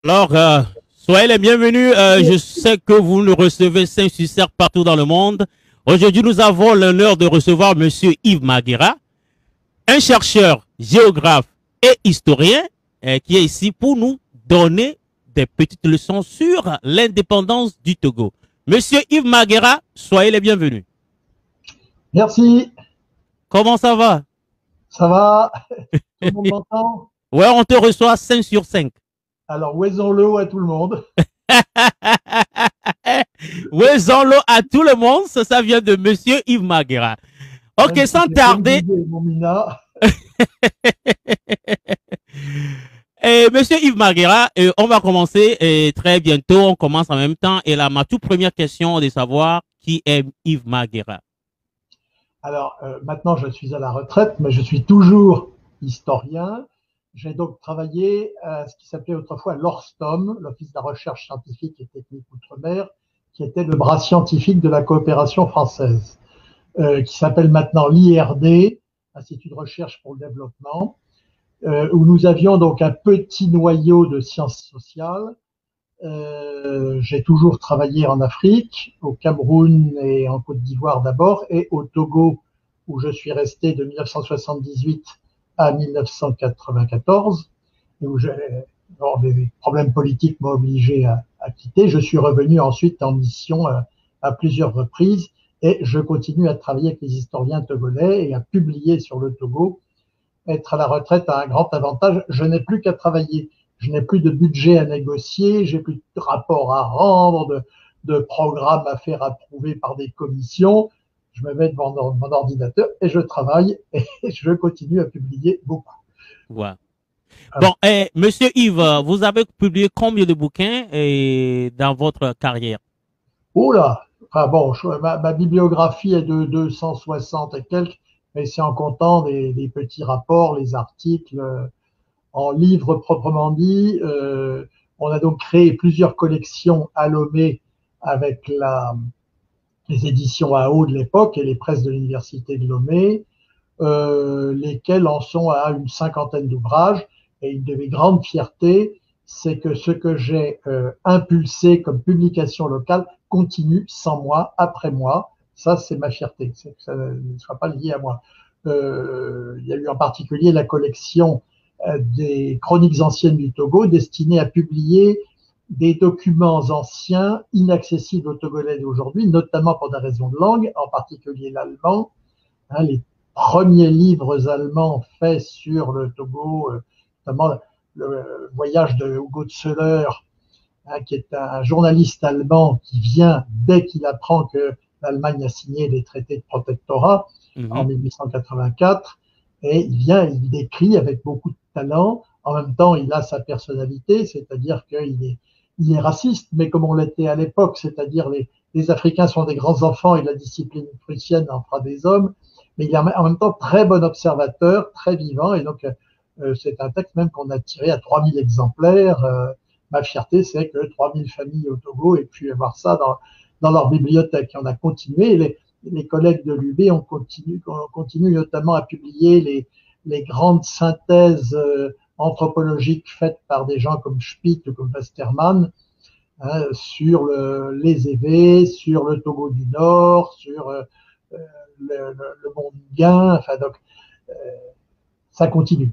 Alors, soyez les bienvenus. Je sais que vous nous recevez 5 sur 7 partout dans le monde. Aujourd'hui, nous avons l'honneur de recevoir Monsieur Yves Maguera, un chercheur, géographe et historien qui est ici pour nous donner des petites leçons sur l'indépendance du Togo. Monsieur Yves Maguera, soyez les bienvenus. Merci, Comment ça va? ça va? Tout le monde m'entend? Ouais, on te reçoit 5 sur 5. Alors, ouaisons-le à tout le monde. Ouezons-le à tout le monde, ça vient de Monsieur Yves Maguera. Ok, Même si sans j'ai pas tarder. oublié mon Mina. Monsieur Yves Maguera, on va commencer très bientôt. On commence en même temps. Et là, ma toute première question est de savoir qui est Yves Maguera. Alors, maintenant, je suis à la retraite, mais je suis toujours historien. J'ai donc travaillé à ce qui s'appelait autrefois l'ORSTOM, l'Office de la recherche scientifique et technique outre-mer, qui était le bras scientifique de la coopération française, qui s'appelle maintenant l'IRD, Institut de recherche pour le développement, où nous avions donc un petit noyau de sciences sociales. J'ai toujours travaillé en Afrique, au Cameroun et en Côte d'Ivoire d'abord, et au Togo, où je suis resté de 1978 à 1994, et où des problèmes politiques m'ont obligé à quitter. Je suis revenu ensuite en mission à plusieurs reprises, et je continue à travailler avec les historiens togolais et à publier sur le Togo. Être à la retraite a un grand avantage, je n'ai plus qu'à travailler. Je n'ai plus de budget à négocier, j'ai plus de rapports à rendre, de programmes à faire approuver par des commissions. Je me mets devant mon ordinateur et je travaille et je continue à publier beaucoup. Ouais. Bon, Alors, Monsieur Yves, vous avez publié combien de bouquins dans votre carrière? oh là, enfin bon, ma bibliographie est de 260 et quelques, mais c'est en comptant des petits rapports, les articles. En livre proprement dit, on a donc créé plusieurs collections à Lomé avec les éditions AO de l'époque et les presses de l'université de Lomé, lesquelles en sont à une cinquantaine d'ouvrages. Et une de mes grandes fiertés, c'est que ce que j'ai impulsé comme publication locale continue sans moi, après moi. Ça, c'est ma fierté, que ça ne soit pas lié à moi. Il y a eu en particulier la collection des chroniques anciennes du Togo destinées à publier des documents anciens inaccessibles aux Togolais d'aujourd'hui, notamment pour des raisons de langue, en particulier l'allemand. Les premiers livres allemands faits sur le Togo, notamment le voyage de Hugo de Seller, qui est un journaliste allemand qui vient dès qu'il apprend que l'Allemagne a signé les traités de protectorat en 1884, et il vient, il décrit avec beaucoup de talent. En même temps, il a sa personnalité, c'est-à-dire il est raciste, mais comme on l'était à l'époque, c'est-à-dire les Africains sont des grands enfants et la discipline prussienne en fera des hommes, mais il est en même temps très bon observateur, très vivant, et donc c'est un texte même qu'on a tiré à 3000 exemplaires. Ma fierté, c'est que 3000 familles au Togo aient pu avoir ça dans leur bibliothèque. Et on a continué, les collègues de l'UB on continue notamment à publier les grandes synthèses anthropologiques faites par des gens comme Spitt ou comme Westermann, sur les Évés, sur le Togo du Nord, sur le Mont Nuguin. Enfin, donc, euh, ça continue.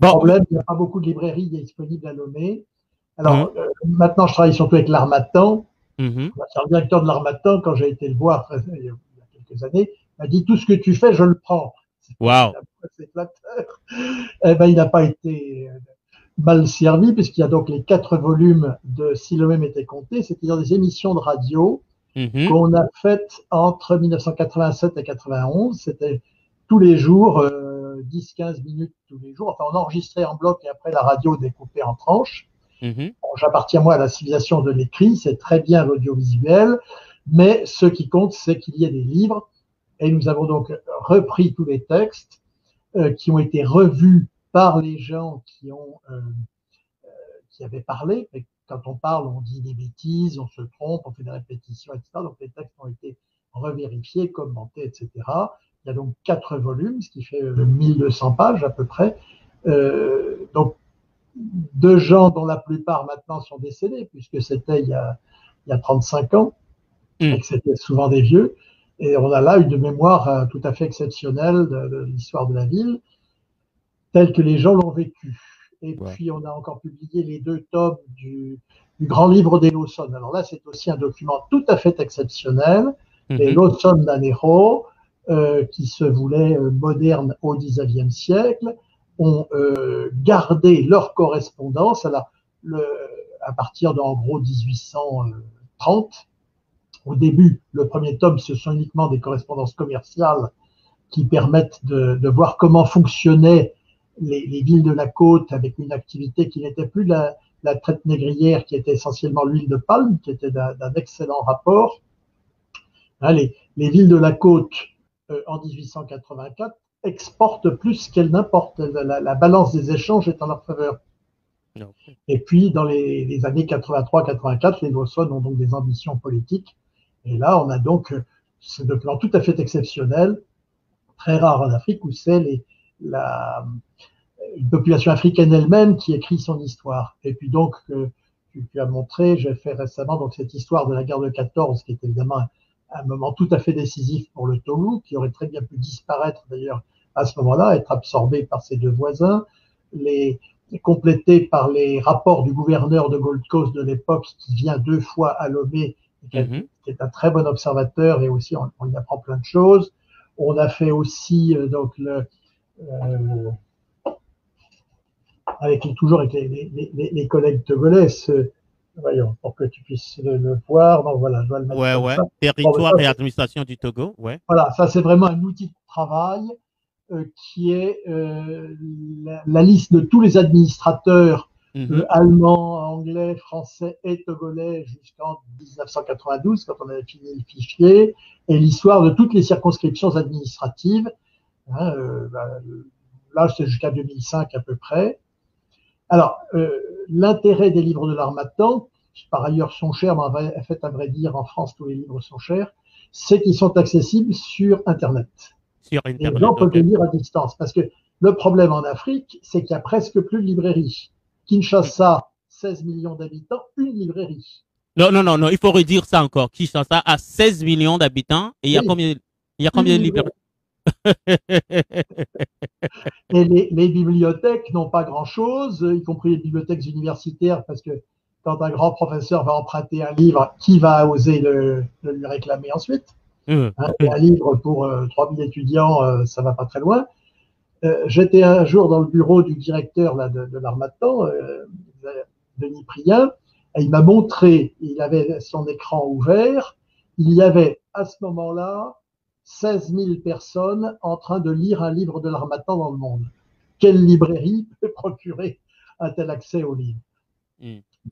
Bon, Problème, il n'y a pas beaucoup de librairies disponibles à Lomé. hum, Alors, maintenant, je travaille surtout avec l'Harmattan. hum, Le directeur de l'Harmattan, quand j'ai été le voir il y a quelques années, m'a dit tout ce que tu fais, je le prends. wow. C'est flatteur. Eh ben, il n'a pas été mal servi, puisqu'il y a donc les 4 volumes de Si le même était compté, c'est-à-dire des émissions de radio qu'on a faites entre 1987 et 91. C'était tous les jours, 10-15 minutes tous les jours. Enfin, on enregistrait en bloc et après la radio découpée en tranches. Bon, j'appartiens moi à la civilisation de l'écrit, c'est très bien l'audiovisuel, mais ce qui compte, c'est qu'il y ait des livres. Et nous avons donc repris tous les textes qui ont été revus par les gens qui avaient parlé. Et quand on parle, on dit des bêtises, on se trompe, on fait des répétitions, etc. Donc les textes ont été revérifiés, commentés, etc. Il y a donc 4 volumes, ce qui fait 1200 pages à peu près. Donc de gens dont la plupart maintenant sont décédés, puisque c'était il y a 35 ans, et que c'était souvent des vieux. Et on a là une mémoire tout à fait exceptionnelle de l'histoire de la ville, telle que les gens l'ont vécue. Et puis, on a encore publié les 2 tomes du Grand Livre des Lawson. Alors là, c'est aussi un document tout à fait exceptionnel. Les Lawson d'Anero, qui se voulaient modernes au XIXe siècle, ont gardé leur correspondance à partir d'en gros 1830. Au début, le premier tome, ce sont uniquement des correspondances commerciales qui permettent de voir comment fonctionnaient les villes de la côte avec une activité qui n'était plus la traite négrière, qui était essentiellement l'huile de palme, qui était d'un excellent rapport. Hein, les villes de la côte, en 1884, exportent plus qu'elles n'importent. La balance des échanges est en leur faveur. Et puis, dans les années 83-84, les Lawson ont donc des ambitions politiques. Et là, on a donc ce document tout à fait exceptionnel, très rare en Afrique, où c'est une population africaine elle-même qui écrit son histoire. Et puis donc, tu as montré, j'ai fait récemment donc cette histoire de la guerre de 14, qui est évidemment un moment tout à fait décisif pour le Togo, qui aurait très bien pu disparaître d'ailleurs à ce moment-là, être absorbé par ses 2 voisins, complété par les rapports du gouverneur de Gold Coast de l'époque, qui vient 2 fois à Lomé, qui est un très bon observateur, et aussi on y apprend plein de choses. On a fait aussi donc toujours avec les collègues togolais, voyons, pour que tu puisses le voir. Donc voilà, je dois le mettre comme ça. Territoire et administration du Togo, Voilà, ça c'est vraiment un outil de travail qui est la liste de tous les administrateurs allemands, anglais, français et togolais jusqu'en 1992, quand on avait fini le fichier, et l'histoire de toutes les circonscriptions administratives. Hein, là, c'est jusqu'à 2005 à peu près. Alors, l'intérêt des livres de l'Harmattan, qui par ailleurs sont chers, mais en fait, à vrai dire, en France, tous les livres sont chers, c'est qu'ils sont accessibles sur Internet. Sur Internet. Les gens peuvent les lire à distance. Parce que le problème en Afrique, c'est qu'il n'y a presque plus de librairie. Kinshasa, 16 millions d'habitants, une librairie. Non, il faut redire ça encore. Kinshasa a 16 millions d'habitants et il y a combien de librairies? Et les bibliothèques n'ont pas grand-chose, y compris les bibliothèques universitaires, parce que quand un grand professeur va emprunter un livre, qui va oser le lui réclamer ensuite? Un livre pour 3000 étudiants, ça va pas très loin. J'étais un jour dans le bureau du directeur là, de l'Harmattan, Denis Prien, et il m'a montré, il avait son écran ouvert, il y avait à ce moment-là 16 000 personnes en train de lire un livre de l'Harmattan dans le monde. Quelle librairie peut procurer un tel accès au livre?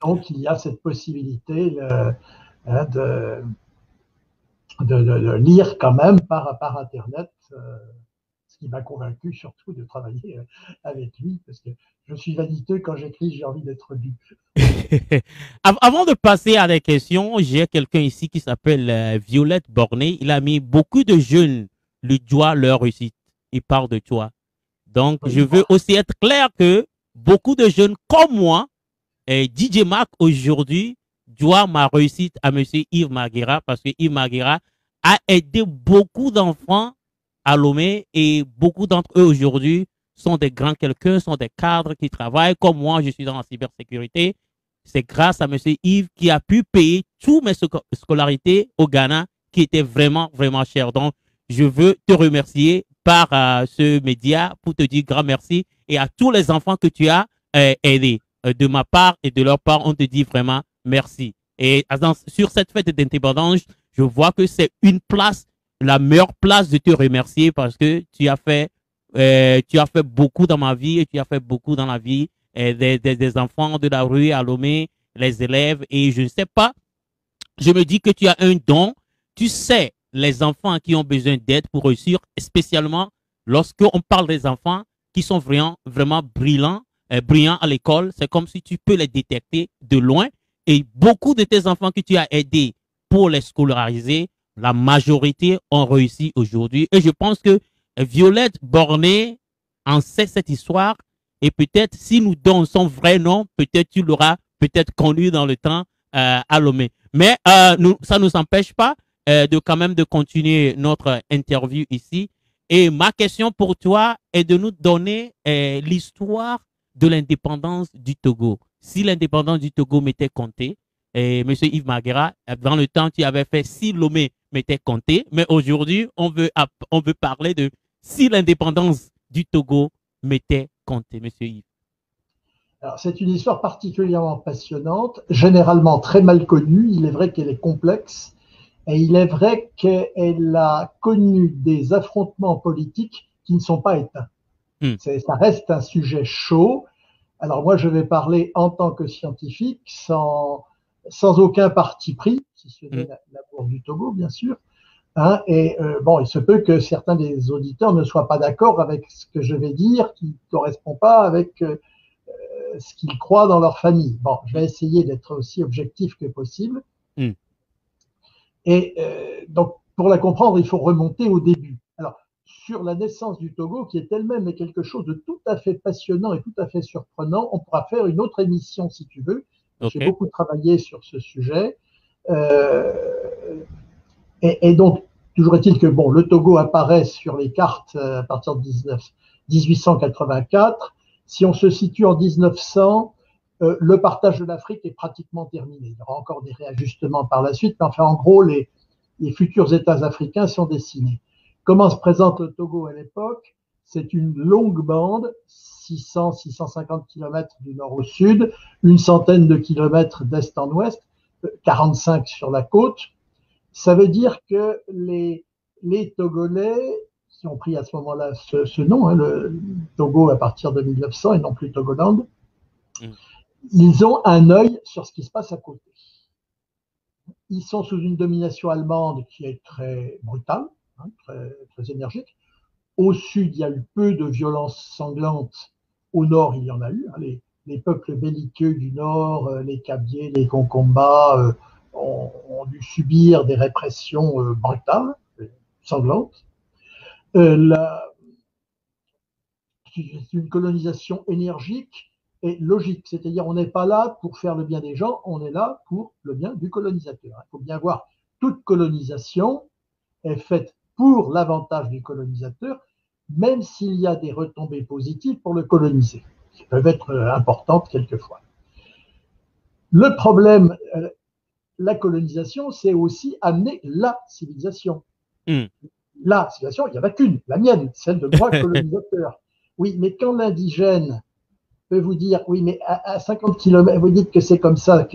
Donc, il y a cette possibilité de lire quand même par Internet, ce qui m'a convaincu surtout de travailler avec lui, parce que je suis vaniteux, quand j'écris, j'ai envie d'être lu. Avant de passer à des questions, j'ai quelqu'un ici qui s'appelle Violette Borné. Il a mis beaucoup de jeunes lui doivent leur réussite. Il parle de toi. Donc, je veux aussi être clair que beaucoup de jeunes comme moi, DJ Mac aujourd'hui, doit ma réussite à monsieur Yves Maguera, parce que Yves Maguera a aidé beaucoup d'enfants à Lomé et beaucoup d'entre eux aujourd'hui sont des grands quelqu'un, sont des cadres qui travaillent. Comme moi, je suis dans la cybersécurité. C'est grâce à monsieur Yves qui a pu payer toutes mes scolarités au Ghana qui étaient vraiment, vraiment chères. Donc, je veux te remercier par ce média pour te dire grand merci et à tous les enfants que tu as aidés. De ma part et de leur part, on te dit vraiment merci. Et sur cette fête d'indépendance, je vois que c'est une place, la meilleure place de te remercier parce que tu as fait beaucoup dans ma vie et tu as fait beaucoup dans la vie des enfants de la rue à Lomé, les élèves. Et je ne sais pas, je me dis que tu as un don. Tu sais, les enfants qui ont besoin d'aide pour réussir, spécialement lorsqu'on parle des enfants qui sont vraiment brillants à l'école, c'est comme si tu peux les détecter de loin. Et beaucoup de tes enfants que tu as aidés pour les scolariser, la majorité ont réussi aujourd'hui. Et je pense que Violette Borné en sait cette histoire Et peut-être, si nous donnons son vrai nom, peut-être tu l'auras peut-être connu dans le temps à Lomé. Mais ça ne nous empêche pas de quand même de continuer notre interview ici. Et ma question pour toi est de nous donner l'histoire de l'indépendance du Togo. Si l'indépendance du Togo m'était comptée, Monsieur Yves Marguera, dans le temps, tu avais fait si Lomé m'était compté, mais aujourd'hui, on veut parler de si l'indépendance du Togo m'était comptée, Monsieur Yves. Alors, c'est une histoire particulièrement passionnante, généralement très mal connue. Il est vrai qu'elle est complexe et il est vrai qu'elle a connu des affrontements politiques qui ne sont pas éteints. Ça reste un sujet chaud. Alors moi, je vais parler en tant que scientifique, sans aucun parti pris, si ce n'est l'amour du Togo, bien sûr. Hein, et bon, il se peut que certains des auditeurs ne soient pas d'accord avec ce que je vais dire, qui ne correspond pas avec ce qu'ils croient dans leur famille. Bon, je vais essayer d'être aussi objectif que possible. Et donc, pour la comprendre, il faut remonter au début. Alors, sur la naissance du Togo, qui est elle-même quelque chose de tout à fait passionnant et tout à fait surprenant, on pourra faire une autre émission si tu veux. Okay. J'ai beaucoup travaillé sur ce sujet. Et donc, toujours est-il que bon, le Togo apparaît sur les cartes à partir de 1884. Si on se situe en 1900, le partage de l'Afrique est pratiquement terminé. Il y aura encore des réajustements par la suite, mais enfin, en gros, les futurs États africains sont dessinés. Comment se présente le Togo à l'époque? C'est une longue bande, 600-650 km du nord au sud, une centaine de kilomètres d'est en ouest, 45 sur la côte. Ça veut dire que les Togolais, qui ont pris à ce moment-là ce nom, hein, le Togo à partir de 1900 et non plus Togoland, ils ont un œil sur ce qui se passe à côté. Ils sont sous une domination allemande qui est très brutale, hein, très énergique. Au sud, il y a eu peu de violences sanglantes. Au nord, il y en a eu. Hein, les peuples belliqueux du nord, les Kabyles, les Konkomba, ont dû subir des répressions brutales, sanglantes. C'est une colonisation énergique et logique, c'est-à-dire on n'est pas là pour faire le bien des gens, on est là pour le bien du colonisateur. Il faut bien voir, toute colonisation est faite pour l'avantage du colonisateur, même s'il y a des retombées positives pour le coloniser, qui peuvent être importantes quelquefois. Le problème, la colonisation, c'est aussi amener la civilisation. La civilisation, il n'y en a qu'une, la mienne, celle de moi, colonisateur. Oui, mais quand l'indigène peut vous dire, oui, mais à 50 km, vous dites que c'est comme ça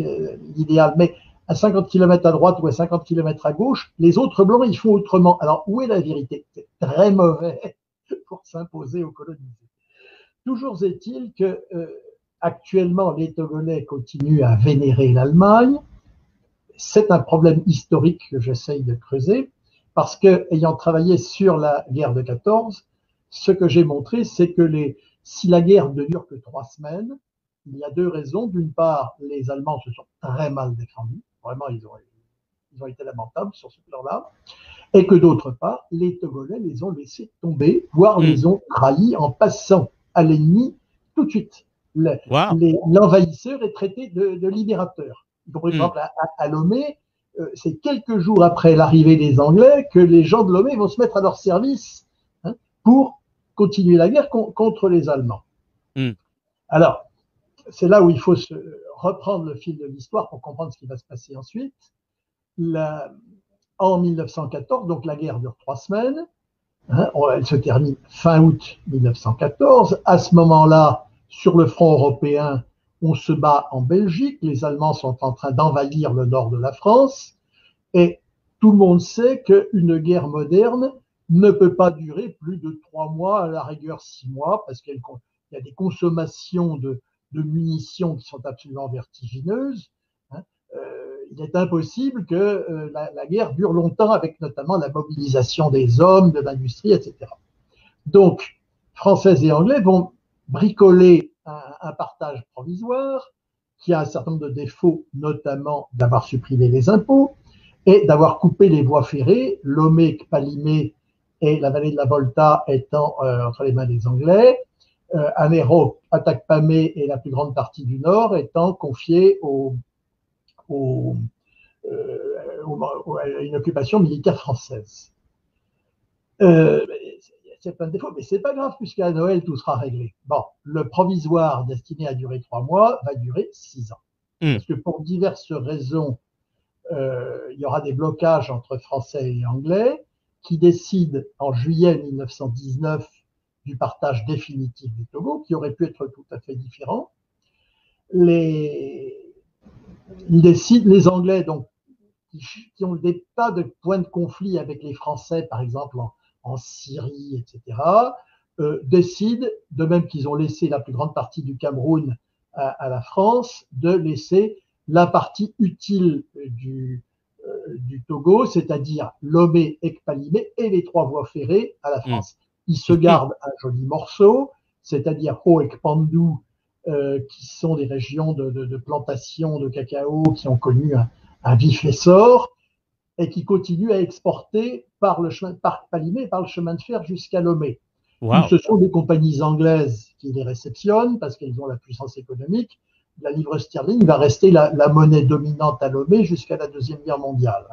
l'idéal, mais à 50 km à droite ou à 50 km à gauche, les autres blancs, ils font autrement. Alors, où est la vérité? C'est très mauvais pour s'imposer aux colonisés. Toujours est-il que actuellement, les Togolais continuent à vénérer l'Allemagne. C'est un problème historique que j'essaye de creuser, parce que, ayant travaillé sur la guerre de 14, ce que j'ai montré, c'est que si la guerre ne dure que 3 semaines, il y a 2 raisons. D'une part, les Allemands se sont très mal défendus. Vraiment, ils ont été lamentables sur ce plan-là. Et que d'autre part, les Togolais les ont laissés tomber, voire les ont trahis en passant à l'ennemi tout de suite. L'envahisseur est traité de libérateur. Par exemple, à Lomé, c'est quelques jours après l'arrivée des Anglais que les gens de Lomé vont se mettre à leur service, hein, pour continuer la guerre contre les Allemands. Alors, c'est là où il faut reprendre le fil de l'histoire pour comprendre ce qui va se passer ensuite. En 1914, donc la guerre dure 3 semaines, hein, elle se termine fin août 1914. À ce moment-là, sur le front européen, on se bat en Belgique, les Allemands sont en train d'envahir le nord de la France, et tout le monde sait qu'une guerre moderne ne peut pas durer plus de 3 mois, à la rigueur 6 mois, parce qu'il y a des consommations de munitions qui sont absolument vertigineuses. Hein. Il est impossible que la guerre dure longtemps, avec notamment la mobilisation des hommes, de l'industrie, etc. Donc, Français et Anglais vont bricoler un partage provisoire qui a un certain nombre de défauts, notamment d'avoir supprimé les impôts et d'avoir coupé les voies ferrées, Lomé, Kpalimé et la vallée de la Volta étant entre les mains des Anglais. Anéro, Atakpamé et la plus grande partie du nord étant confiés à une occupation militaire française. C'est plein de défauts, mais c'est pas grave, puisqu'à Noël, tout sera réglé. Bon, le provisoire destiné à durer 3 mois va durer 6 ans. Parce que pour diverses raisons, il y aura des blocages entre Français et Anglais qui décident en juillet 1919 du partage définitif du Togo, qui aurait pu être tout à fait différent. Ils décident, les Anglais, donc, qui ont des tas de points de conflit avec les Français, par exemple en Syrie, etc., décident, de même qu'ils ont laissé la plus grande partie du Cameroun à la France, de laisser la partie utile du Togo, c'est-à-dire Lomé, Ekpalimé et les 3 voies ferrées à la France. Ils se gardent un joli morceau, c'est-à-dire Ho-Ekpandou, qui sont des régions de plantation de cacao qui ont connu un vif essor et qui continuent à exporter par Palimé et par le chemin de fer jusqu'à Lomé. Wow. Ce sont des compagnies anglaises qui les réceptionnent parce qu'elles ont la puissance économique. La livre sterling va rester la monnaie dominante à Lomé jusqu'à la Deuxième Guerre mondiale.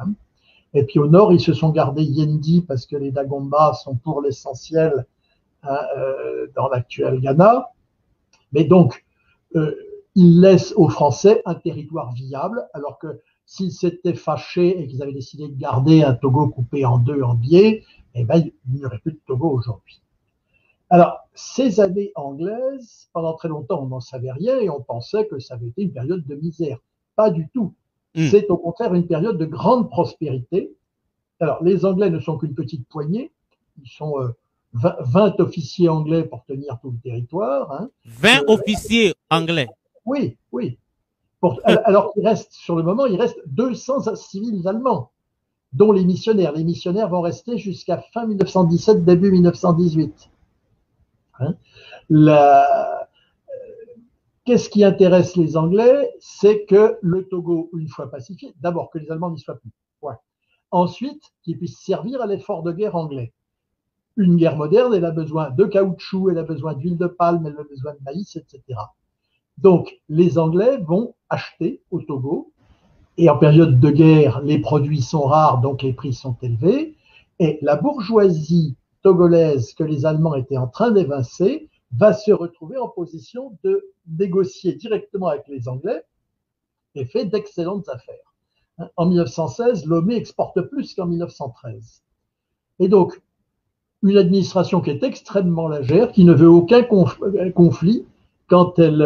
Et puis au nord, ils se sont gardés Yendi parce que les Dagomba sont pour l'essentiel dans l'actuel Ghana. Mais donc, ils laissent aux Français un territoire viable, alors que s'ils s'étaient fâchés et qu'ils avaient décidé de garder un Togo coupé en 2 en biais, eh ben, il n'y aurait plus de Togo aujourd'hui. Alors, ces années anglaises, pendant très longtemps, on n'en savait rien et on pensait que ça avait été une période de misère. Pas du tout. C'est au contraire une période de grande prospérité. Alors, les Anglais ne sont qu'une petite poignée. Ils sont 20 officiers anglais pour tenir tout le territoire. 20 officiers anglais? Oui, oui. Alors qu'il reste, sur le moment, il reste 200 civils allemands, dont les missionnaires. Les missionnaires vont rester jusqu'à fin 1917, début 1918. Qu'est-ce qui intéresse les Anglais? C'est que le Togo, une fois pacifié, d'abord que les Allemands n'y soient plus. Ouais. Ensuite, qu'ils puissent servir à l'effort de guerre anglais. Une guerre moderne, elle a besoin de caoutchouc, elle a besoin d'huile de palme, elle a besoin de maïs, etc. Donc, les Anglais vont acheter au Togo, et en période de guerre, les produits sont rares, donc les prix sont élevés, et la bourgeoisie togolaise que les Allemands étaient en train d'évincer va se retrouver en position de négocier directement avec les Anglais et fait d'excellentes affaires. En 1916, Lomé exporte plus qu'en 1913. Et donc, une administration qui est extrêmement légère, qui ne veut aucun conflit. Quand il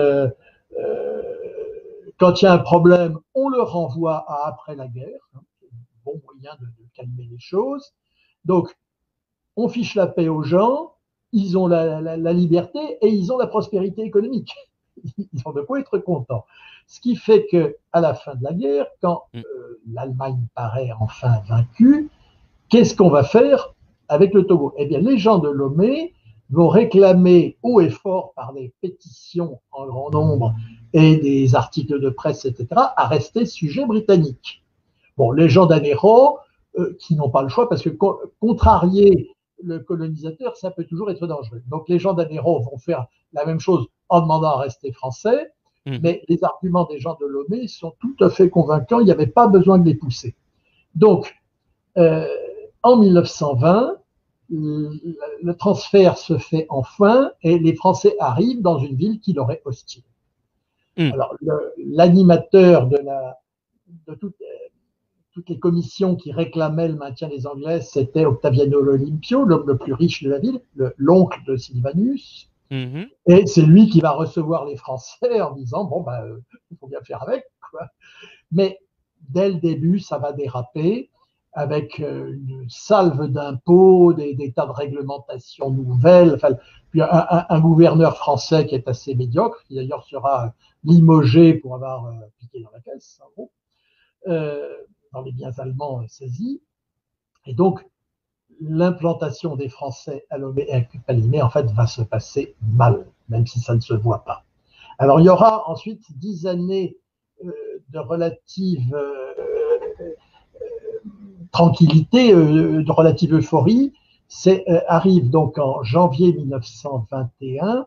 y a un problème, on le renvoie à après la guerre. C'est un bon moyen de calmer les choses. Donc, on fiche la paix aux gens, ils ont la liberté et ils ont la prospérité économique. Ils ont de quoi être contents. Ce qui fait qu'à la fin de la guerre, quand l'Allemagne paraît enfin vaincue, qu'est-ce qu'on va faire avec le Togo? Eh bien, les gens de Lomé vont réclamer haut et fort par des pétitions en grand nombre et des articles de presse, etc., à rester sujet britannique. Bon, les gens d'Anéro, qui n'ont pas le choix, parce que contrarier le colonisateur, ça peut toujours être dangereux. Donc, les gens d'Anéro vont faire la même chose en demandant à rester français, mais les arguments des gens de Lomé sont tout à fait convaincants, il n'y avait pas besoin de les pousser. Donc, en 1920, le transfert se fait enfin et les Français arrivent dans une ville qui leur est hostile. Alors, l'animateur de toutes les commissions qui réclamaient le maintien des Anglais, c'était Octaviano L'Olimpio, l'homme le plus riche de la ville, l'oncle de Sylvanus. Et c'est lui qui va recevoir les Français en disant, bon, il faut bien faire avec, quoi. Mais dès le début, ça va déraper avec une salve d'impôts, des tas de réglementations nouvelles, enfin, puis un gouverneur français qui est assez médiocre, qui d'ailleurs sera limogé pour avoir piqué dans la caisse, en gros, dans les biens allemands saisis. Et donc, l'implantation des Français à Lomé et à Palimé, en fait, va se passer mal, même si ça ne se voit pas. Alors, il y aura ensuite 10 années de relative tranquillité, de relative euphorie. Arrive donc en janvier 1921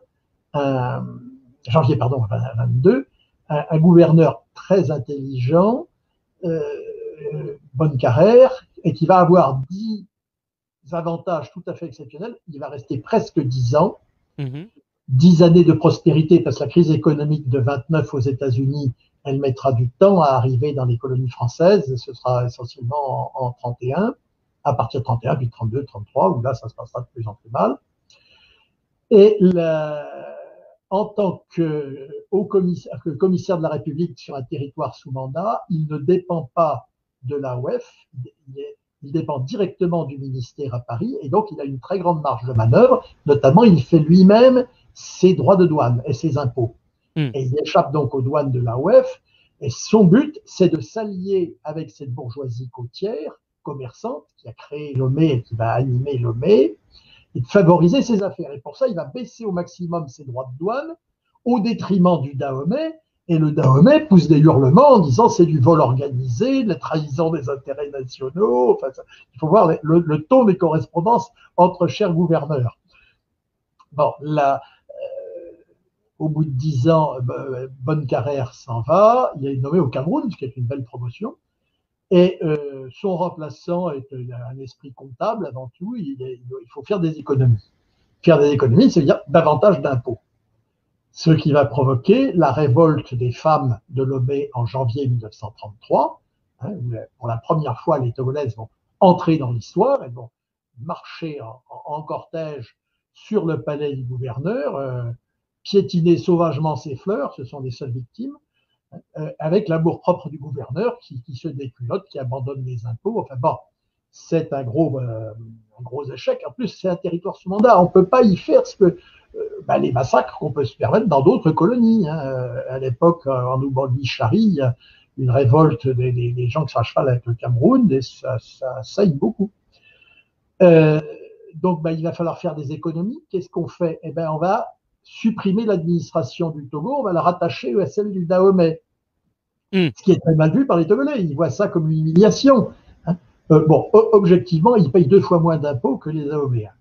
janvier, pardon, 22, un gouverneur très intelligent, Bonnecarrère, et qui va avoir 10 avantages tout à fait exceptionnels. Il va rester presque 10 ans, 10 années de prospérité, parce que la crise économique de 29 aux États-Unis, elle mettra du temps à arriver dans les colonies françaises, et ce sera essentiellement en 31, à partir de 31, puis 32, 33, où là, ça se passera de plus en plus mal. Et en tant que commissaire de la République sur un territoire sous mandat, il ne dépend pas de l'AOF, il dépend directement du ministère à Paris, et donc il a une très grande marge de manœuvre, notamment il fait lui-même ses droits de douane et ses impôts. Et il échappe donc aux douanes de l'AOF, et son but, c'est de s'allier avec cette bourgeoisie côtière, commerçante, qui a créé Lomé et qui va animer Lomé, et de favoriser ses affaires. Et pour ça, il va baisser au maximum ses droits de douane au détriment du Dahomey. Et le Dahomey pousse des hurlements en disant c'est du vol organisé, de la trahison des intérêts nationaux. Enfin, il faut voir le ton des correspondances entre chers gouverneurs. Bon, là, au bout de 10 ans, Bonnecarrère s'en va. Il est nommé au Cameroun, ce qui est une belle promotion. Et son remplaçant est un esprit comptable avant tout. Il faut faire des économies. Faire des économies, c'est-à-dire davantage d'impôts. Ce qui va provoquer la révolte des femmes de Lomé en janvier 1933. Hein, où pour la première fois, les Togolaises vont entrer dans l'histoire. Elles vont marcher en cortège sur le palais du gouverneur, piétiner sauvagement ses fleurs, ce sont les seules victimes, avec l'amour-propre du gouverneur qui se déculotte, qui abandonne les impôts. Enfin bon, c'est un gros échec. En plus, c'est un territoire sous mandat. On ne peut pas y faire ce que les massacres qu'on peut se permettre dans d'autres colonies. Hein. À l'époque, en Oubangui-Chari, il y a une révolte des gens qui sont à cheval avec le Cameroun, et ça saille beaucoup. Donc, il va falloir faire des économies. Qu'est-ce qu'on fait? On va supprimer l'administration du Togo, on va la rattacher à celle du Dahomey. Ce qui est très mal vu par les Togolais. Ils voient ça comme une humiliation. Hein. Objectivement, ils payent 2 fois moins d'impôts que les Dahoméens.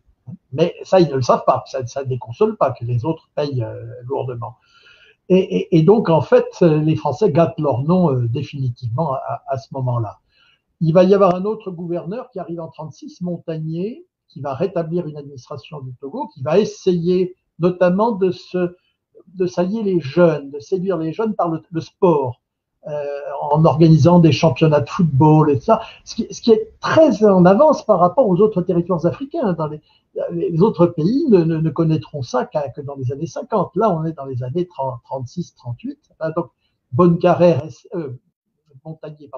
Mais ça, ils ne le savent pas. Ça ne les console pas que les autres payent lourdement. Et donc, en fait, les Français gâtent leur nom définitivement à ce moment-là. Il va y avoir un autre gouverneur qui arrive en 1936, Montagnier, qui va rétablir une administration du Togo, qui va essayer notamment de s'allier les jeunes, de séduire les jeunes par le sport, en organisant des championnats de football et ça, ce qui est très en avance par rapport aux autres territoires africains. Dans les autres pays ne connaîtront ça que dans les années 50. Là, on est dans les années 36, 38. Donc, Montagnier,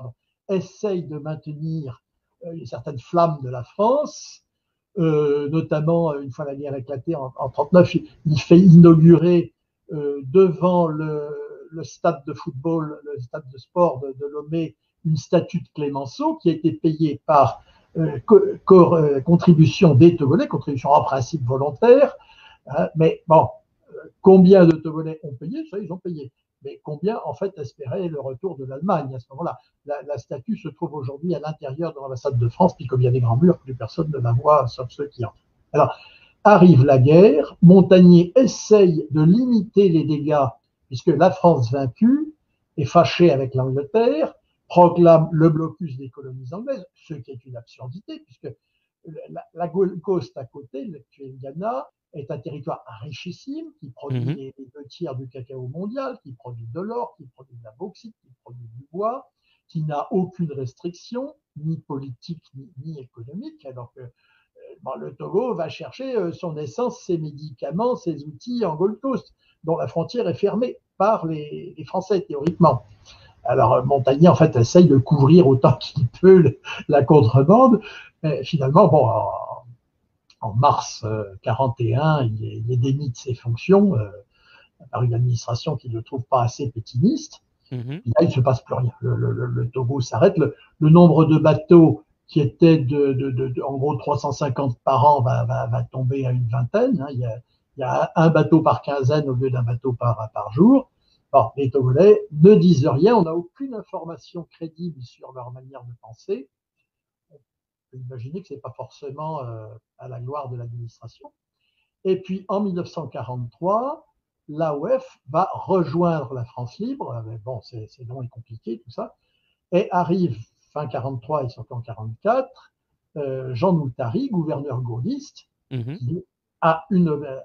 essaye de maintenir certaines flammes de la France, notamment une fois la guerre éclatée en 1939, il fait inaugurer devant le stade de football, le stade de sport de Lomé, une statue de Clémenceau qui a été payée par contribution des Togolais, contribution en principe volontaire. Hein, mais bon, combien de Togolais ont payé? Ça, ils ont payé. Mais combien, en fait, espéraient le retour de l'Allemagne à ce moment-là? La statue se trouve aujourd'hui à l'intérieur de l'ambassade de France, puis comme il y a des grands murs, plus personne ne la voit, sauf ceux qui entrent. Alors, arrive la guerre, Montagnier essaye de limiter les dégâts, puisque la France vaincue est fâchée avec l'Angleterre, proclame le blocus des colonies anglaises, ce qui est une absurdité, puisque la Gold Coast à côté, l'actuel Ghana, est un territoire richissime qui produit les 2 tiers du cacao mondial, qui produit de l'or, qui produit de la bauxite, qui produit du bois, qui n'a aucune restriction, ni politique ni économique, alors que le Togo va chercher son essence, ses médicaments, ses outils en Gold Coast, dont la frontière est fermée par les Français, théoriquement. Alors, Montagnier, en fait, essaye de couvrir autant qu'il peut la contrebande. Mais finalement, en mars 1941, il est démis de ses fonctions par une administration qui ne le trouve pas assez pétiniste. Et là, il ne se passe plus rien. Le Togo s'arrête. Le nombre de bateaux qui était en gros 350 par an va tomber à une vingtaine. Hein. Il y a un bateau par quinzaine au lieu d'un bateau par jour. Bon, les Togolais ne disent rien. On n'a aucune information crédible sur leur manière de penser. On peut imaginer que ce n'est pas forcément à la gloire de l'administration. Et puis, en 1943, l'AOF va rejoindre la France libre, mais bon, c'est long et compliqué tout ça, et arrive fin 43 et surtout en 44, Jean Noutari, gouverneur gaulliste, qui a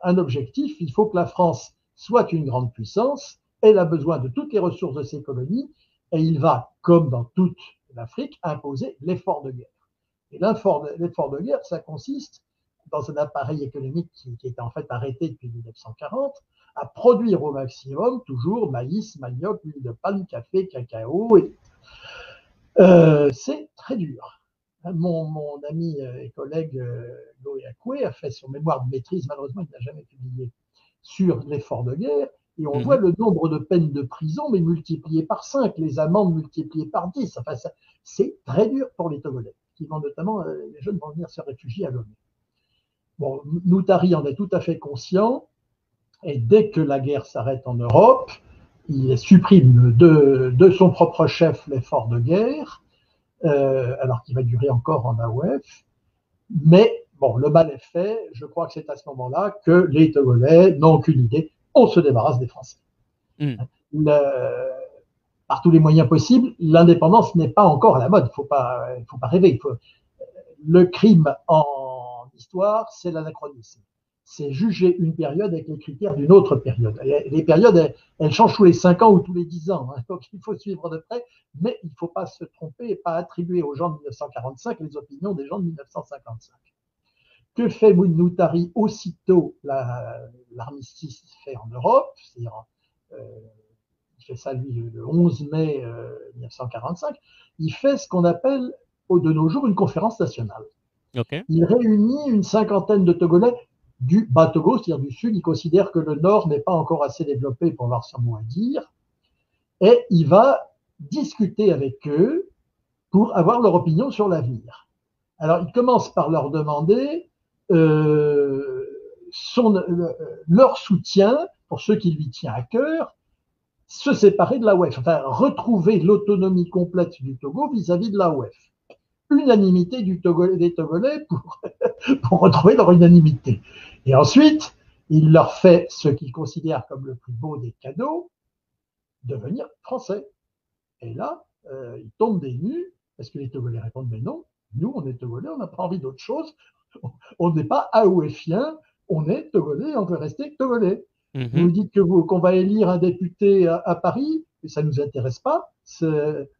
un objectif, il faut que la France soit une grande puissance, elle a besoin de toutes les ressources de ses colonies, et il va, comme dans toute l'Afrique, imposer l'effort de guerre. Et l'effort de guerre, ça consiste, dans un appareil économique qui est en fait arrêté depuis 1940, à produire au maximum toujours maïs, manioc, huile de palme, café, cacao. C'est très dur. Mon ami et collègue Loé Akoué a fait son mémoire de maîtrise, malheureusement il n'a jamais publié, sur l'effort de guerre, et on voit le nombre de peines de prison, mais multiplié par 5, les amendes multipliées par 10. Enfin, c'est très dur pour les Togolais, qui vont notamment, les jeunes vont venir se réfugier à Lomé. Bon, Noutari en est tout à fait conscient, et dès que la guerre s'arrête en Europe, il supprime de son propre chef l'effort de guerre, alors qu'il va durer encore en AOF. Mais bon, le mal est fait. Je crois que c'est à ce moment-là que les Togolais n'ont aucune idée. On se débarrasse des Français. Par tous les moyens possibles, l'indépendance n'est pas encore à la mode. Il ne faut pas rêver. Le crime en histoire, c'est l'anachronisme. C'est juger une période avec les critères d'une autre période. Et les périodes, elles changent tous les 5 ans ou tous les 10 ans. Donc il faut suivre de près, mais il ne faut pas se tromper et pas attribuer aux gens de 1945 les opinions des gens de 1955. Que fait Noutari aussitôt l'armistice fait en Europe, c'est-à-dire il fait ça lui le 11 mai 1945, il fait ce qu'on appelle de nos jours une conférence nationale. Il réunit une cinquantaine de Togolais du bas Togo, c'est-à-dire du sud. Il considère que le nord n'est pas encore assez développé pour avoir son mot à dire, et il va discuter avec eux pour avoir leur opinion sur l'avenir. Alors il commence par leur demander leur soutien pour ceux qui lui tient à cœur, se séparer de l'AOF, enfin retrouver l'autonomie complète du Togo vis-à-vis de l'AOF. Unanimité des Togolais pour retrouver leur unanimité. Et ensuite, il leur fait ce qu'ils considèrent comme le plus beau des cadeaux, devenir français. Et là, ils tombent des nues, parce que les Togolais répondent, mais non, nous, on est Togolais, on n'a pas envie d'autre chose, on n'est pas AOFiens, on est Togolais, on veut rester Togolais. Vous nous dites qu'on va élire un député à Paris, et ça ne nous intéresse pas.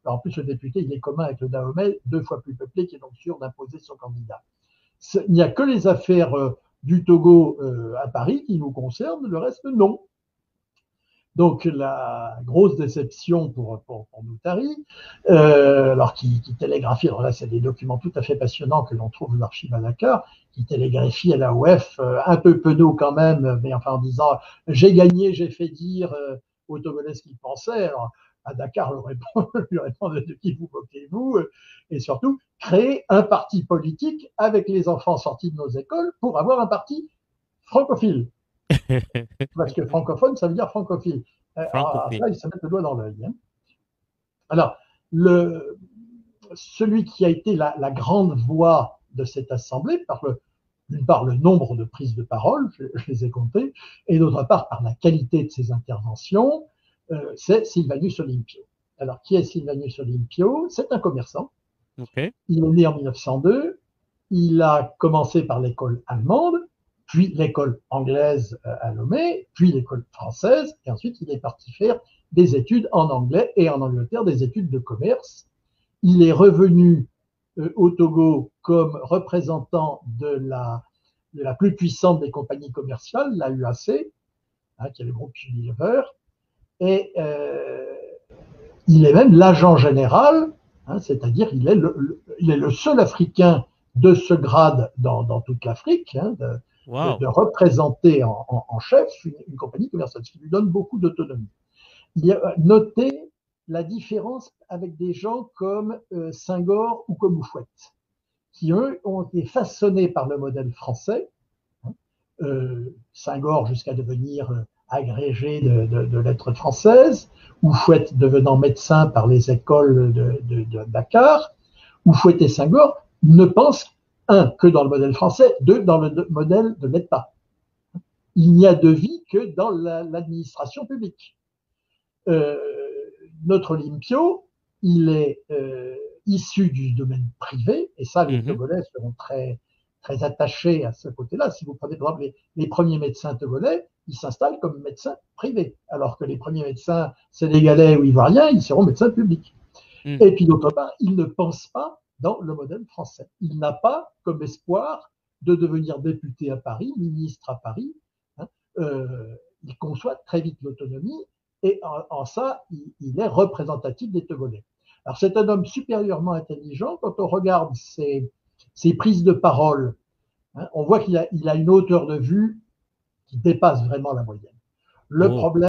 En plus, le député, il est commun avec le Dahomey, 2 fois plus peuplé, qui est donc sûr d'imposer son candidat. Il n'y a que les affaires du Togo à Paris qui nous concernent, le reste, non. Donc, la grosse déception pour Noutari, alors qui télégraphie, alors là, c'est des documents tout à fait passionnants que l'on trouve dans l'archive à Dakar, qui télégraphie à la OF, un peu penaud quand même, mais enfin en disant « j'ai gagné, j'ai fait dire aux Togolais ce qu'ils pensaient ». Alors, à Dakar, lui répond « de qui vous moquez-vous » et surtout, créer un parti politique avec les enfants sortis de nos écoles pour avoir un parti francophile. Parce que francophone, ça veut dire francophile. Alors, là, ils se mettent le doigt dans l'œil. Hein. Alors, celui qui a été la grande voix de cette assemblée, d'une part le nombre de prises de parole, je les ai comptées, et d'autre part par la qualité de ses interventions, c'est Sylvanus Olympio. Alors, qui est Sylvanus Olympio? C'est un commerçant. Il est né en 1902. Il a commencé par l'école allemande, puis l'école anglaise à Lomé, puis l'école française, et ensuite il est parti faire des études en anglais et en Angleterre, des études de commerce. Il est revenu au Togo comme représentant de la plus puissante des compagnies commerciales, la UAC, qui est le groupe Unilever, et il est même l'agent général, c'est-à-dire il est le seul Africain de ce grade dans toute l'Afrique, de représenter en chef une compagnie commerciale, ce qui lui donne beaucoup d'autonomie. Il a noté la différence avec des gens comme Senghor ou comme Houphouët, qui eux ont été façonnés par le modèle français. Senghor jusqu'à devenir agrégé de lettres françaises, Houphouët devenant médecin par les écoles de Dakar. Houphouët et Senghor ne pensent, un, que dans le modèle français, deux, dans le modèle de l'État. il n'y a de vie que dans l'administration publique. Notre Olympio, il est issu du domaine privé, et ça, les Togolais seront très, très attachés à ce côté-là. Si vous prenez, par exemple, les premiers médecins togolais, ils s'installent comme médecins privés, alors que les premiers médecins sénégalais ou ivoiriens, ils seront médecins publics. Et puis, d'autre part, il ne pense pas dans le modèle français. Il n'a pas comme espoir de devenir député à Paris, ministre à Paris. Hein. Il conçoit très vite l'autonomie, et en ça, il est représentatif des Togolais. Alors, c'est un homme supérieurement intelligent. Quand on regarde ses prises de parole, hein, on voit qu'il a une hauteur de vue qui dépasse vraiment la moyenne. Le problème